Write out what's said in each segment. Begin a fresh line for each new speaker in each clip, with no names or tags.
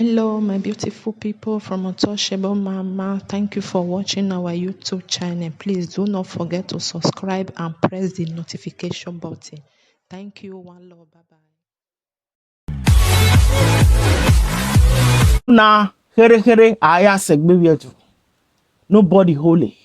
Hello, my beautiful people from Untouchable Mama. Thank you for watching our YouTube channel. Please do not forget to subscribe and press the notification button. Thank you. One love. Bye bye.
Na here aya segbe wietu. Nobody holy.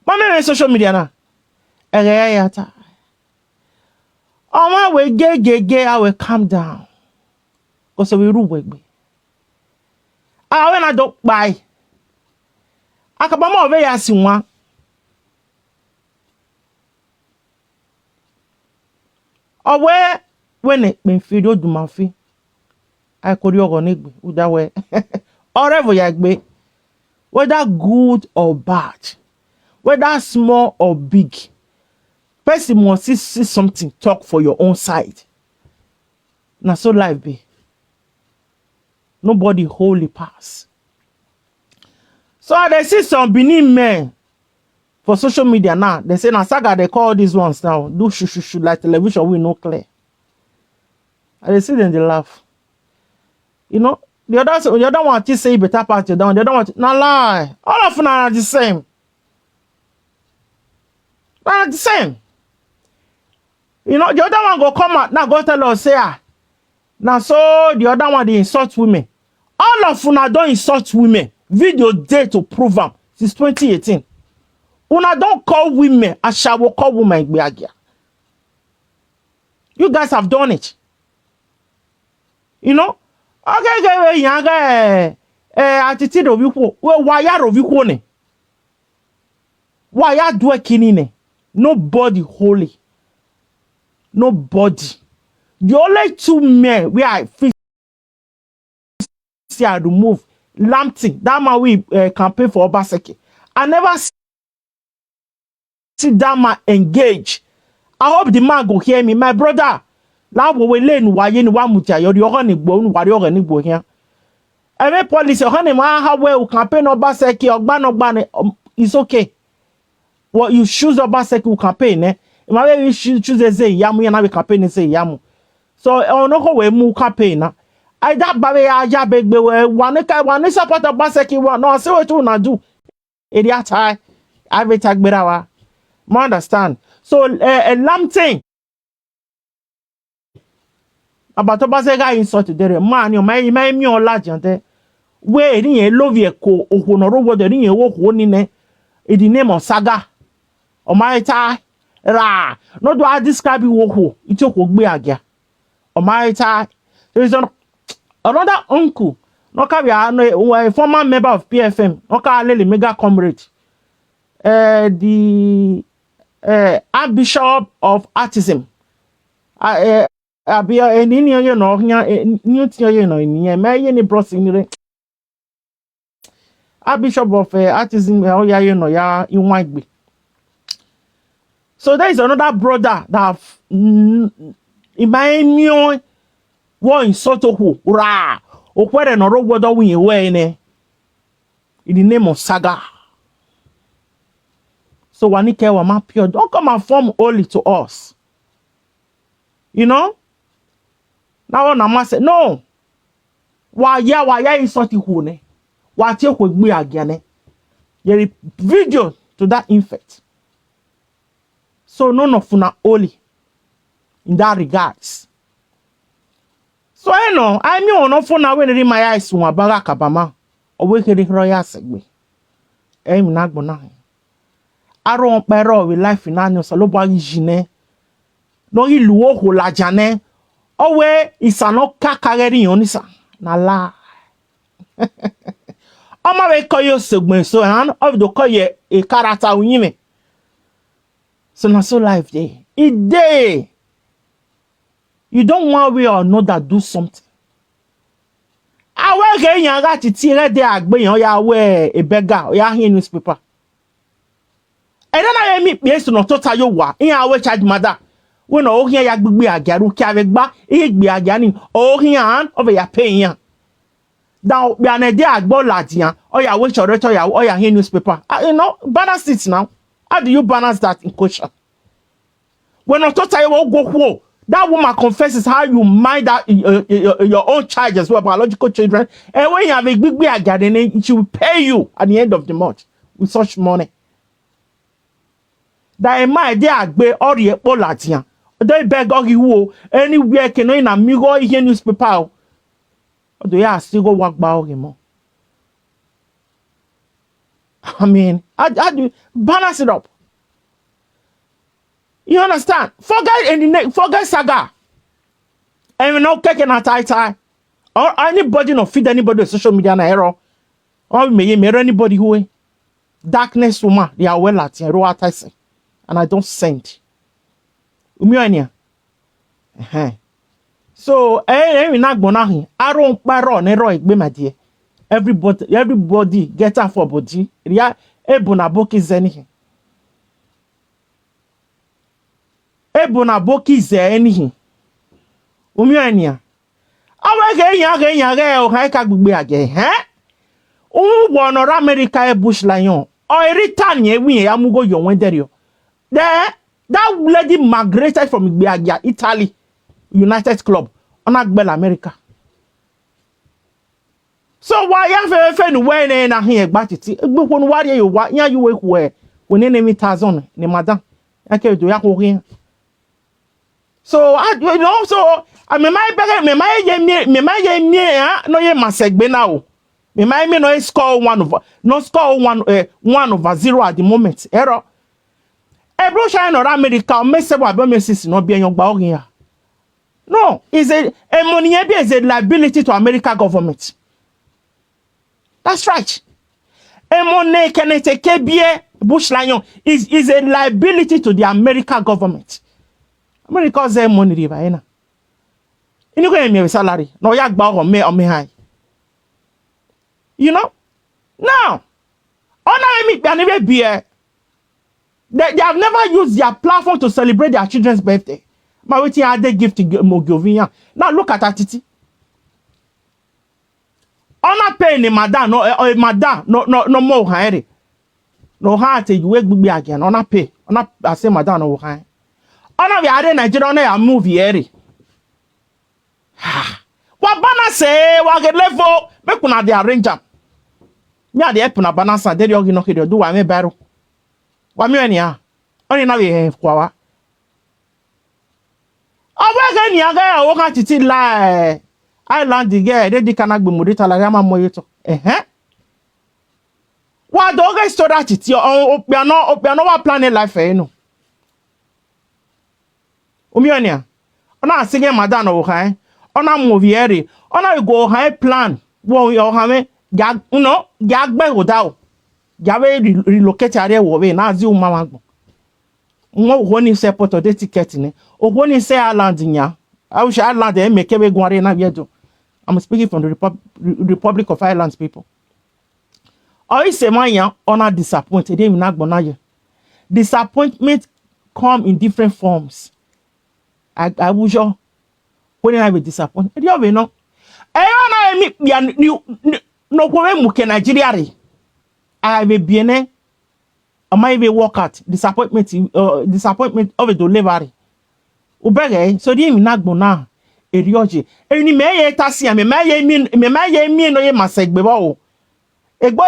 Mama on social media na. Ere ya ta. Oma we ge I will calm down. Cause we ru we gbe. Ah when I don't buy. Akabama obe ya sinwa. Owe when it been video do mafi. I could you go nigbe uda we. Orevo ya gbe. Whether good or bad, whether small or big, person must see something, talk for your own side. Now so life be. Nobody holy pass. So they see some Benin men for social media now. They say na saga they call these ones now. Do shoo like television we no clear. And they see them they laugh. You know, the other one to say better part you down. The other one na lie. All of them are the same. They're the same. You know, the other one go come out now go tell us say now so the other one they insult women. All of una don't insult women. Video day to prove them since 2018. Una don't call women as shall we call women gbeagia. You guys have done it. You know? Okay, yanga Atiti do biko. Why ya do biko ne? Why ya do kini ne? Nobody holy. Nobody. The only two men where I feel I remove Lampton. That man we campaign for Obaseki. I never see that man engage. I hope the man go hear me. My brother. La wo we len wa ye ni wa mutia yo de oho ni gbo nu wa de oho ni gbo hia. Every police oho ni ma ha we campaign Obaseki ogba ne it's okay. What you choose Obaseki campaign eh. Ma we choose say yamu ya na we campaign say yamu. So ono ho we mu campaign na. I that ba we aja begbe we one support Obaseki one no say what you na do. E dia tai I tagbera wa. Ma understand. So Lampton about Obaseki insult there man you my me on large we ni e love ye ko ohonoro wo de ni e wo ho ni ne in the name of saga o my tai ra no do I describe wo ho itoko gbe agia o my tai there is another uncle no ka we a former member of PFM no ka lele mega comrade the Archbishop of Autism abia eni you know nya new thing you know ni me ye ni bros ni Archbishop of Autism you know ya inwagbe. So there is another brother that in my new one in Soto ra okwere no ro gwodo wi we ne in the name of saga. So wanike wa ma pure don't come and form holy to us. You know? Now na ma say no. Wa ya insult hu ne. Wa tie ko gbe agia ne. There is video to that effect. So none of una holy in that regards. So I know I mean on for now when my eyes one baga kabama or we can royal segwe. Em na gbona. Aron pero we life in anyo so lo bo yine. No ilu o ho lajane. Owe isano kakageri yonisa. Na la. Oma we call you segment so and of the call ye a character unyime. So na so life day. It day. You don't want we or know that do something. I work in your rat to tear there agbe ya wear a beggar or ya hear newspaper. And then I meet me to not total you wa in our charge mother. When all here ya be a garu carry back, it be a ganning all here over your paying. Now be an idea agbo ladia or ya watch or ya hear newspaper. You know, balance it now. How do you balance that in culture? When not total you go whoa. That woman confesses how you mind that your own child as well, biological children. And when you have a big garden, she will pay you at the end of the month with such money. That in my dear be or the Polatian. They beg you anywhere can in a migo here newspaper. Do you still go walk by him? I mean, I do balance it up. You understand? Forget saga. And we're not taking a tie. Or anybody not feed anybody on social media na error. Or may anybody who darkness woman, they are well at and I don't send. So we not gonna I don't paro nero egbe my dear. Everybody get up for body. Yeah, boki zeni. Boki zeni. Awa ge o ha ka gbugbe age won America bush lion o return ye wi amugo yo wen there that lady migrated from Igbeagia, Italy, United Club, on Agbel America. So why you friend when na here about it? When worry you what you work where when enemy tazon ne madam. Okay, do ya ko. So you know, so I me no ye masegbe now. Me no score 1/0 at the moment. Error. Ebro shine or America me se wa be me sis no be yon gba orin. No, is a money is a liability to American government. That's right. A money can take KBA Bush Lion is a liability to the American government. America say money river ena. You go me salary. No yak ba o me high. You know? Now, honor me be they have never used their platform to celebrate their children's birthday. But waiting are they gift to Mogovian. Now look at Atiti. Honor pay ni madam no more hire. No heart you wake be again. Honor pay. Honor I say madam no hire. Honor we are Nigeria on a movie here. What bana say what get level make una dey arrange am. Me a dey help na balance and dey no do wa me baro. Wa mi eni a. Oni na we kwawa. Awa ga ni aga o kan titi la island ge dey di kana gbe modita la ma mo yeto. Wa do ga story titi opiano wa plan life e no. Omi eni a. Ona asige madam no kan. Ona movie ere. Ona go high plan. Wo yo hame gagbe hodao. Gawe relocate area wo we na zi o mama gbon. Won ni se poto de ticket ni. Ogo ni se island nya. I wish Ireland e make we go are na biedo. I'm speaking from the Republic of Ireland people. I say man ona disappointed dem na gbon na ye. Disappointment come in different forms. I wish when I be disappointed. You know. Na mi bia no ko mu ke Nigeria re. I be bien I might be work at disappointment of a delivery. Ubege so di mi nagbo na erioje. Eni me ye tasia me ye mi no ye masegbe ba o. Egbo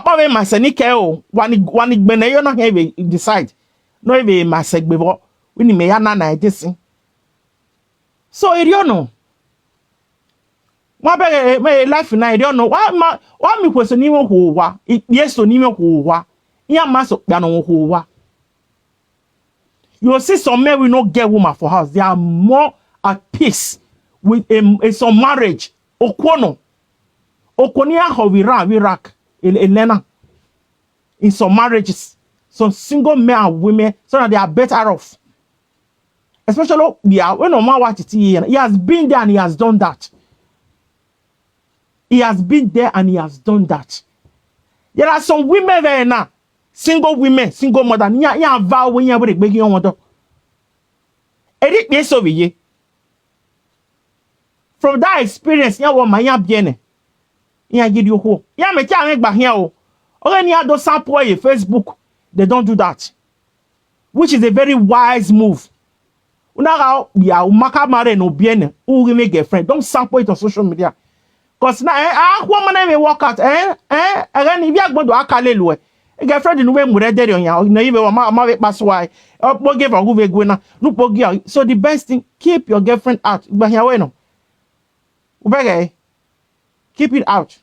pa we masenike o. Wani gbe na yo no he decide. No e be masegbe ba. Uni me ya na edisi. So erio no. Wa be me life na erio no. Wa mi kweso ni mo ho wa. Yeso ni mo ho wa. Ya maso ya no ho wa. You see some men will not get woman for house. They are more at peace with some marriage. Okono. Okonia how we rack Elena. In some marriages. Some single men and women so that they are better off. Especially when no man watch it, he has been there and he has done that. He has been there and he has done that. There are some women there now. Single women, single mother, ya vow when you are breaking on mother. Edit this over ye. From that experience, ya want my bien. Ya give you hope. Ya me tell me back here. Already had those sample Facebook. They don't do that. Which is a very wise move. Una ya umaka mare no bien who make girlfriend. Don't sample it on social media. Cause now woman may work out again if you are going to akale a girlfriend in way mure there on ya na even ma pass why up give or go go na no pogi. So the best thing, keep your girlfriend out. But here we no. Ubege keep it out.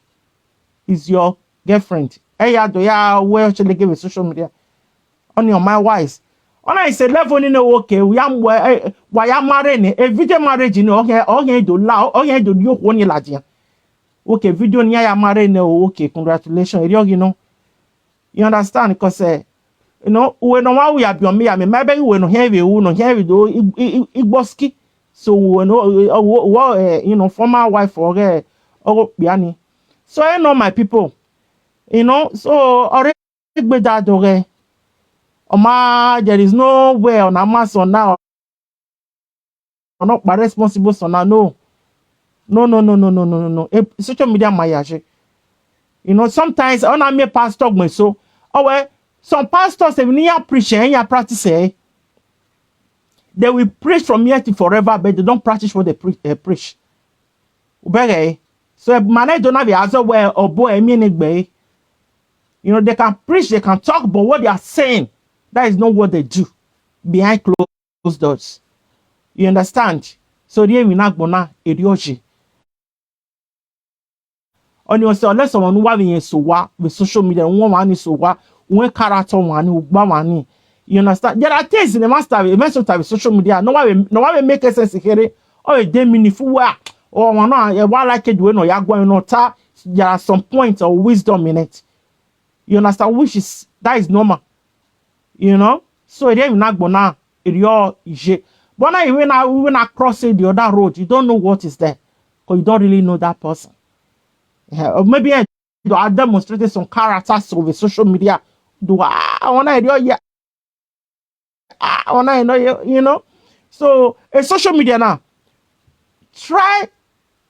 Is your girlfriend. Hey ya do ya well actually give social media on your my wise. On I say level in okay, we am why am marrying a video marriage in okay do lao okay do you one ladia. Okay, video near ya marrying okay, congratulations. You know, you understand because you know when no we are beyond me, I mean maybe we no heavy, we no heavy do igboski. So we know you know former wife or biani. So I know my people, you know, so already with that okay. Oma, there is no way on Amazon now. Or not my responsible son now. No. No. Social media mayage. You know, sometimes on a me pastor me so. Oh well, some pastors they near preaching and practice. They will preach from here to forever, but they don't practice what they preach. Ubere. So man, don't have as well or boy I mean it. You know, they can preach, they can talk, but what they are saying, that is not what they do behind closed doors. You understand? So they will not gonna idiocy. On your say unless someone who have so what with social media, one is so what one character one. You understand? There are things in the master with social media. No one make sense here. Or a day meaningful work. Or one like it when you're going on. There are some points of wisdom in it. You understand? Which is that is normal. You know? So they will not gonna idiot. But now when I cross the other road, you don't know what is there. Because you don't really know that person. Yeah, or maybe I demonstrated some characters over social media. Do I want to yeah. I want to know you know. So a social media now. Try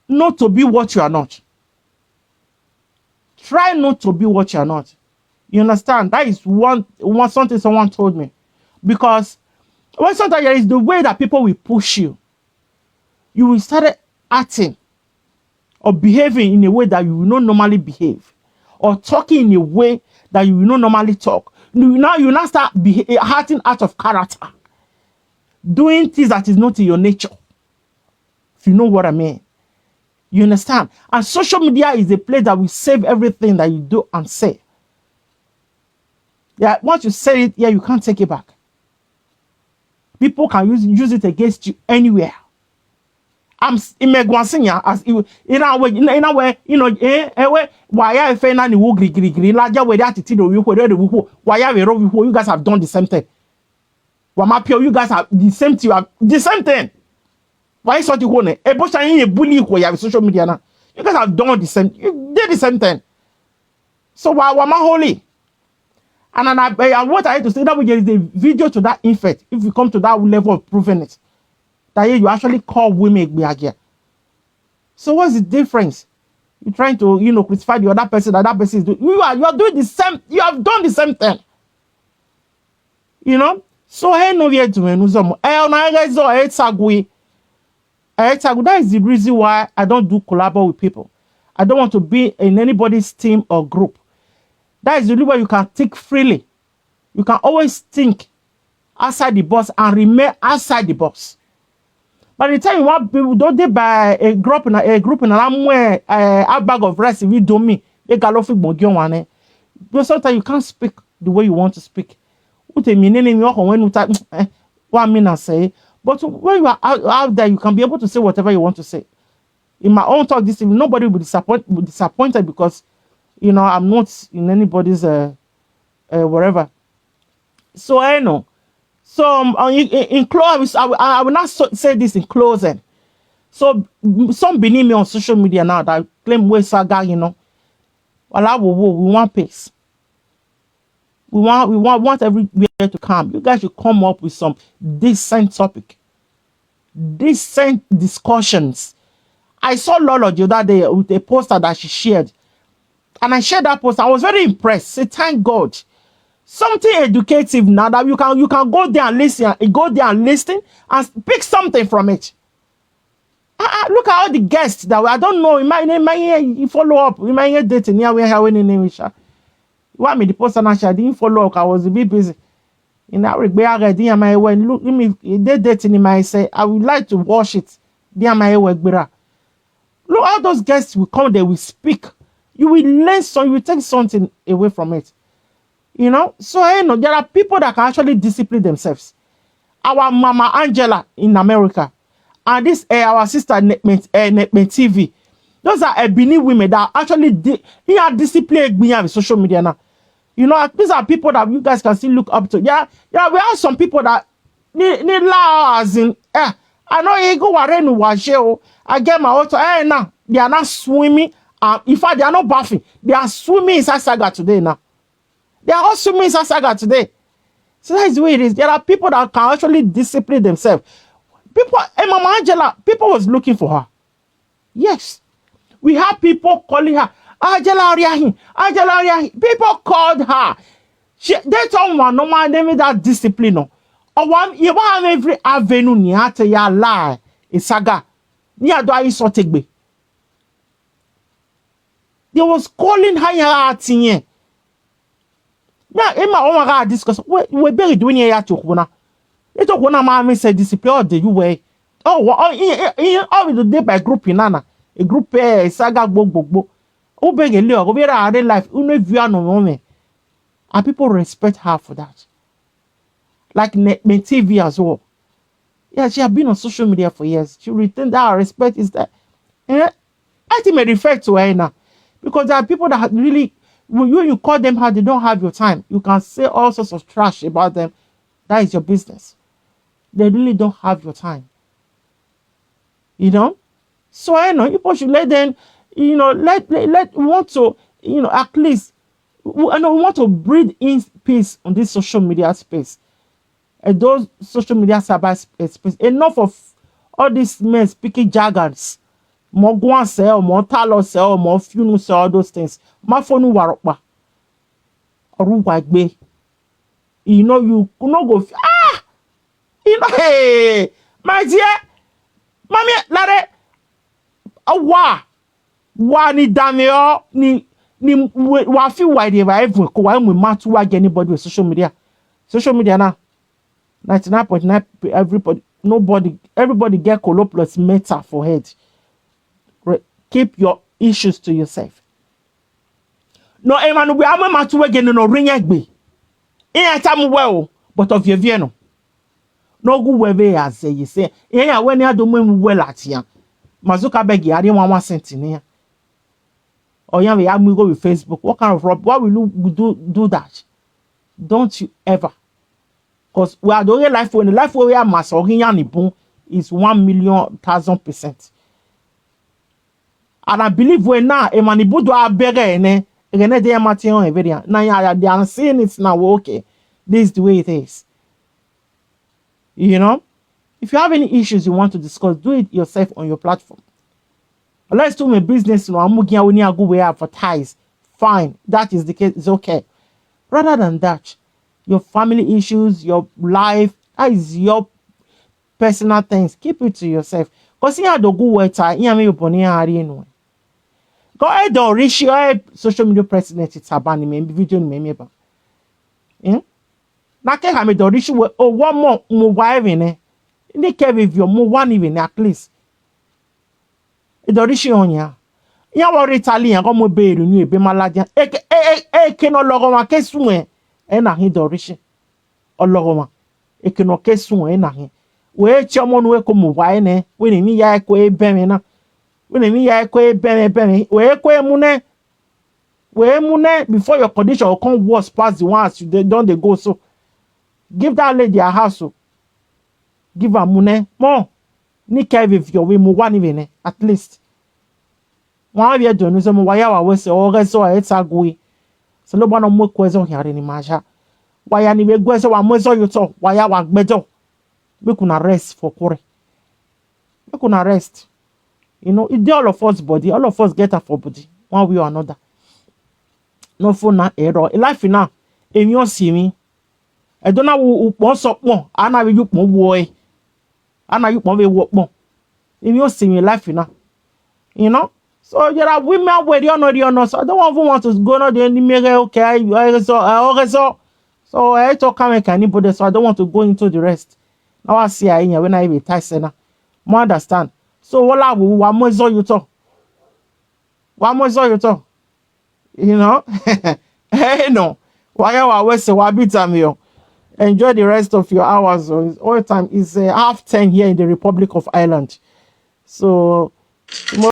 not to be what you are not. Try not to be what you are not. You understand? That is one something someone told me. Because when sometimes there is the way that people will push you, you will start acting or behaving in a way that you will not normally behave, or talking in a way that you will not normally talk. You now start acting out of character, doing things that is not in your nature. If you know what I mean, you understand. And social media is a place that will save everything that you do and say. Yeah, once you say it, yeah, you can't take it back. People can use it against you anywhere. I'm in Megwansinya as in our way, you know, why I feel any woo green, larger way that it why are you guys have done the same thing. Wamapio, you guys have the same thing, the same thing. Why sort you want a bush and a bully who have social media now? You guys have done the same, you did the same thing. So why am I holy? And what I had to say that we get is a video to that effect. If you come to that level of proving it, that you actually call women Biagia. So what's the difference? You're trying to, you know, crucify the other person, that person is doing. You are doing the same, you have done the same thing. You know? So hey no yet to me. That is the reason why I don't do collaborate with people. I don't want to be in anybody's team or group. That is the reason why you can think freely. You can always think outside the box and remain outside the box. By the time you want people, don't they buy a group in a bag of rice if you do me, because sometimes you can't speak the way you want to speak. What a meaning when you type 1 minute say, but when you are out there, you can be able to say whatever you want to say. In my own talk this evening, nobody will be disappointed because you know I'm not in anybody's whatever. So I know. So in close, I will not say this in closing. So some beneath me on social media now that claim we saga, you know. Well, we want peace. We want everywhere to come. You guys should come up with some decent topic, decent discussions. I saw Lolo the other day with a poster that she shared, and I shared that post. I was very impressed. Say thank God. something educative now that you can go there and listen and pick something from it. Look at all the guests that I don't know. You follow up. You might get dating here. We're having in English. What me the post and I didn't follow up. I was a bit busy. In that regard, I didn't my when look me they dating in my say I would like to watch it. Dear my work better. Look, all those guests will come. They will speak. You will learn some. You will take something away from it. You know. So there are people that can actually discipline themselves. Our Mama Angela in America. And this our sister Netment TV. Those are Benin women that actually discipline with social media now. You know, these are people that you guys can still look up to. Yeah, we have some people that need laws in. I know you go warenu washe. I get my auto. Now they are not swimming. In fact, they are not bathing. They are swimming inside Saga today now. They are all swimming inside Saga today. So that's the way it is. There are people that can actually discipline themselves. People, Mama Angela, people was looking for her. Yes. We have people calling her Angela Ariahin, Angela Ariahin. People called her. They told one no man, they made that discipline. Or one, you have every avenue near to your lie. A saga. Near do I saw take be. They was calling her out in. Now, Emma, oh my God, discuss. We better doing here to Hona. It's all one of my say discipline or the way. Oh, the day by group in Nana. A group saga book. Oh, beg a little over our life. No woman. And people respect her for that. Like TV as well. Yeah, she has been on social media for years. She retained that respect is that. I think may refer to her now. Because there are people that really, when you call them how they don't have your time. You can say all sorts of trash about them. That is your business. They really don't have your time. You know? So I know people should let them, let want to, at least we want to breathe in peace on this social media space. And those social media cyber space. Enough of all these men speaking jargons. More guan sell, more talo sell, more funeral sell, all those things. My phone warokpa. Or be. You no go. Hey, my dear, mommy, lare, ni Daniel, ni wa fi wide even ko wa mu matu wa anybody with social media now 99.9 everybody get colo plus meta for head. Keep your issues to yourself. No, Emmanuel, we am matu wa no ring egbe. In time well, but of your vieno. No go webe ya say you say yeah when you do well at ya mazuka begi I didn't want 1 cent in here or yeah we go with Facebook. What kind of rob? Why will you do that? Don't you ever, because we are the only life when the life where we are mass or is 1,000,000%. And I believe when now a manibu do a beggar ne again they are material every now they are saying it's now okay. This is the way it is. You know, if you have any issues you want to discuss, do it yourself on your platform. Let's do my business. I'm going to go advertise. Fine, that is the case. It's okay. Rather than that, your family issues, your life, that is your personal things. Keep it to yourself. Because you have to go where you have to go. Go ahead and reach your social media president. It's a ban. Video me. Na ke ha me do rishi we one more mobile even ni ke be view mo one even at least e do rishi onya ya wo Italian ko mo be nu ebe maladia ke no logo ma ke sun e na hin do rishi ologo ma e ke no ke sun e na hin we chi omo nu e ko mobile ne we ni ya e ko e be me na we ni ya e ko e be me we ko e mu ne before your condition will come worse past the ones you don't they go. So give that lady a house. Give her money more. Ni care if your way mo one even at least. One year done so mo waya wa we say o so it's a go. So no bana mo kwezo here ni maja. Waya ni we gwezo wa mo so you to waya wa gbejo. Make una rest for kore. Make una rest. You know, it all of us body, all of us get her for body one way or another. No phone na error. Life now. Emi o see me. I don't know who wants up more. I know you more boy. I know you more be work more. Emi o see me life now. You know? So there are women where you know, so I don't even want to go no the enemy okay. So I talk come anybody, so I don't want to go into the rest. Now I see I when I be Tyson. More understand. So what I will one more so you talk. One more so you talk. You know? Hey no. Why I always say what beat me. Enjoy the rest of your hours. All the time is 10:30 here in the Republic of Ireland. So tomorrow